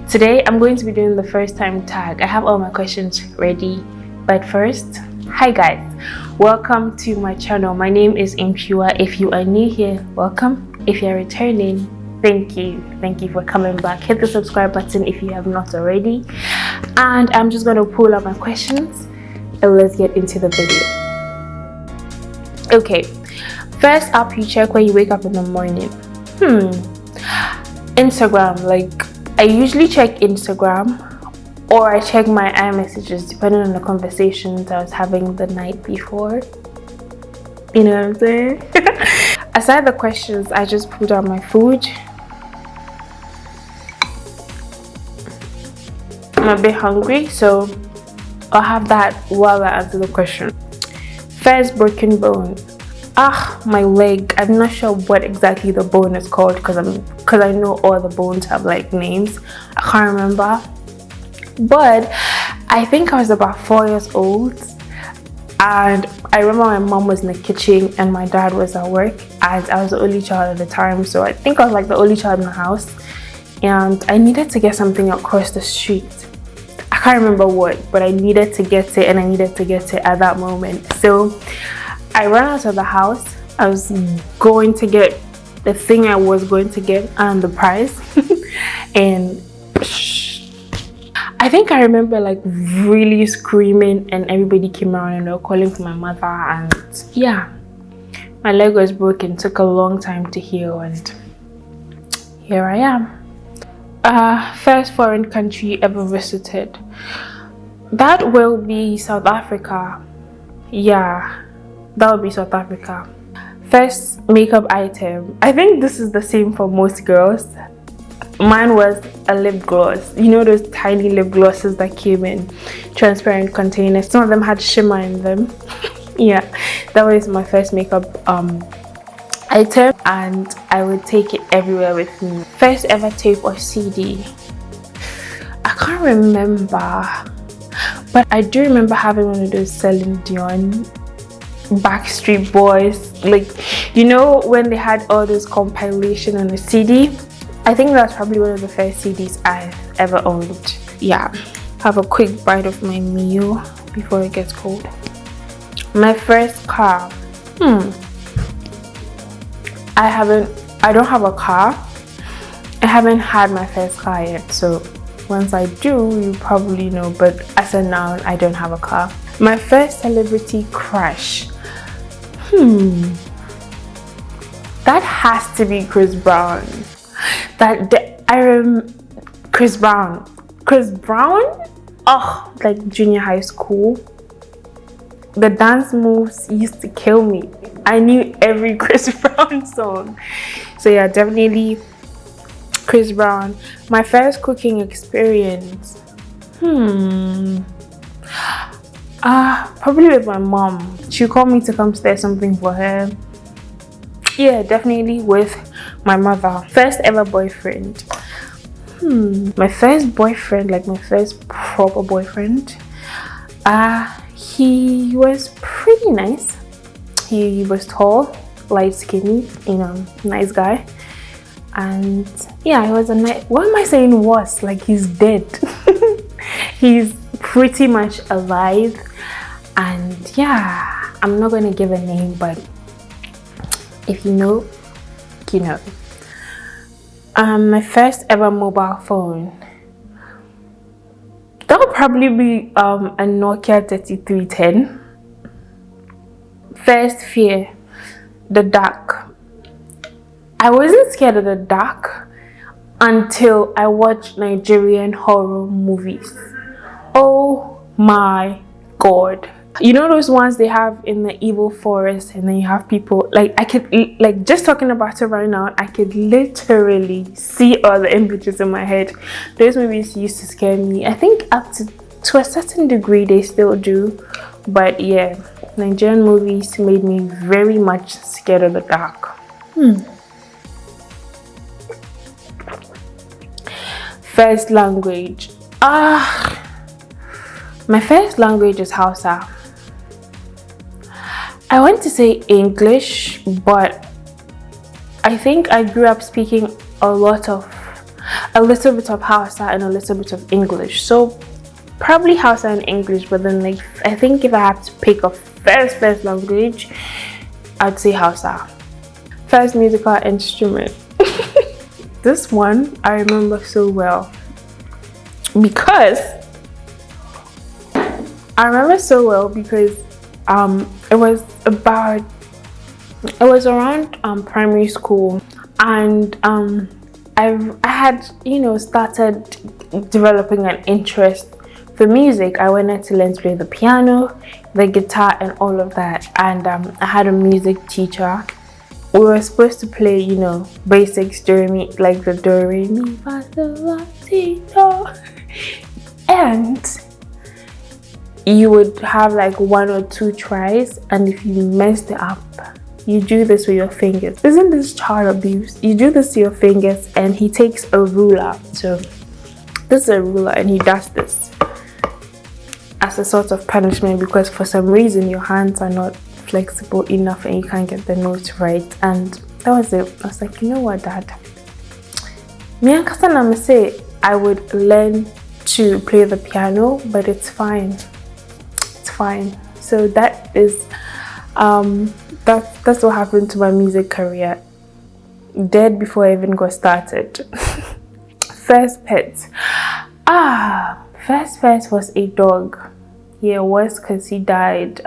Today I'm going to be doing the first time tag. I have all my questions ready, but first, hi guys, welcome to my channel. My name is Antwiwaa. If you are new here, welcome. If you're returning, thank you for coming back. Hit the subscribe button if you have not already, and I'm just going to pull up my questions and let's get into the video. Okay, first up, you check when you wake up in the morning. Instagram. Like, I usually check Instagram, or I check my iMessages depending on the conversations I was having the night before. You know what I'm saying? Aside the questions, I just pulled out my food. I'm a bit hungry, so I'll have that while I answer the question. First broken bone. My leg. I'm not sure what exactly the bone is called because I know all the bones have like names. I can't remember, but I think I was about 4 years old, and I remember my mom was in the kitchen and my dad was at work, and I was the only child at the time, so I think I was like the only child in the house, and I needed to get something across the street. I can't remember what, but I needed to get it, and I needed to get it at that moment. So I ran out of the house. I was going to get the thing I was going to get and the prize and I think I remember like really screaming, and everybody came around and they were calling for my mother, and yeah, my leg was broken. It took a long time to heal, and here I am. First foreign country ever visited. That will be South Africa. Yeah, that would be South Africa. First makeup item. I think this is the same for most girls. Mine was a lip gloss. You know those tiny lip glosses that came in transparent containers? Some of them had shimmer in them. Yeah, that was my first makeup item, and I would take it everywhere with me. First ever tape or CD. I can't remember, but I do remember having one of those Celine Dion, Backstreet Boys, like, you know, when they had all those compilation on the CD. I think that's probably one of the first CDs I've ever owned. Yeah, have a quick bite of my meal before it gets cold. My first car. I don't have a car. I haven't had my first car yet, so once I do, you probably know, but as of now, I don't have a car. My first celebrity crush. That has to be Chris Brown. Chris Brown. Oh, like junior high school. The dance moves used to kill me. I knew every Chris Brown song. So yeah, definitely Chris Brown. My first cooking experience. Probably with my mom. She called me to come stir something for her. Yeah, definitely with my mother. First ever boyfriend. My first boyfriend, like my first proper boyfriend. He was pretty nice. He was tall, light, skinny, nice guy. And yeah, he was a nice. What am I saying was? Like, he's dead. He's pretty much alive. And yeah, I'm not gonna give a name, but if you know, you know. My first ever mobile phone. That would probably be a Nokia 3310. First fear, the dark. I wasn't scared of the dark until I watched Nigerian horror movies. Oh my god. You know those ones they have in the evil forest, and then you have people, like, I could, like, just talking about it right now, I could literally see all the images in my head. Those movies used to scare me. I think up to a certain degree they still do, but yeah, Nigerian movies made me very much scared of the dark. First language. My first language is Hausa. I want to say English, but I think I grew up speaking a lot of a little bit of Hausa and a little bit of English. So probably Hausa and English, but then like I think if I have to pick a first language, I'd say Hausa. First musical instrument. This one I remember so well because it was around primary school, and I had, you know, started developing an interest for music. I wanted to learn to play the piano, the guitar, and all of that. And I had a music teacher. We were supposed to play, you know, basics, do re mi, like the do re mi fa sol la si do, and you would have like 1 or 2 tries, and if you messed it up, you do this with your fingers. Isn't this child abuse? You do this to your fingers, and he takes a ruler. So this is a ruler, and he does this as a sort of punishment because for some reason your hands are not flexible enough and you can't get the notes right. And that was it. I was like, you know what, Dad? Me and Kasana say I would learn to play the piano, but it's fine. It's fine. So that is that's what happened to my music career. Dead before I even got started. First pet. First pet was a dog. Yeah, it was because he died.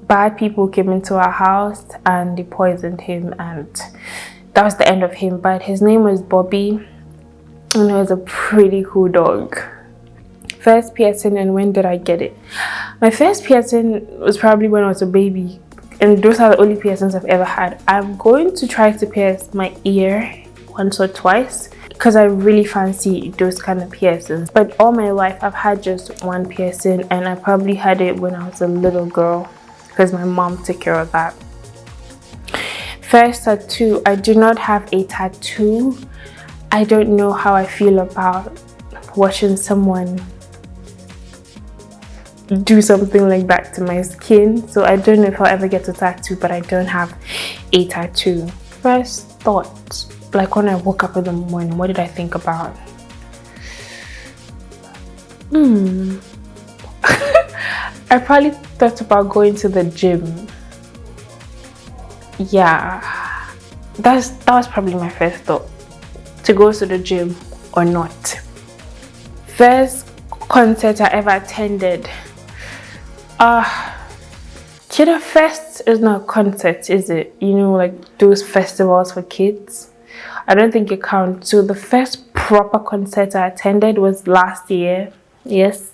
Bad people came into our house and they poisoned him, and that was the end of him. But his name was Bobby, and he was a pretty cool dog. First piercing, and when did I get it? My first piercing was probably when I was a baby, and those are the only piercings I've ever had. I'm going to try to pierce my ear once or twice because I really fancy those kind of piercings. But all my life I've had just one piercing, and I probably had it when I was a little girl because my mom took care of that. First tattoo. I do not have a tattoo. I don't know how I feel about watching someone do something like that to my skin, so I don't know if I'll ever get a tattoo, but I don't have a tattoo. First thought, like when I woke up in the morning, what did I think about? I probably thought about going to the gym. Yeah, that was probably my first thought, to go to the gym or not. First concert I ever attended. Kiddo Fest is not a concert, is it? You know, like those festivals for kids. I don't think it counts. So the first proper concert I attended was last year. Yes.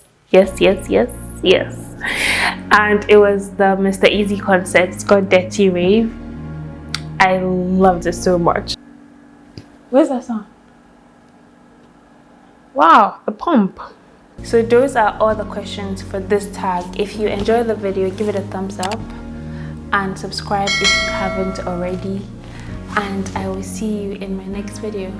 And it was the Mr. Easy concert. It's called Dirty Rave. I loved it so much. Where's that song? Wow, the pump. So those are all the questions for this tag. If you enjoyed the video, give it a thumbs up and subscribe if you haven't already. And I will see you in my next video.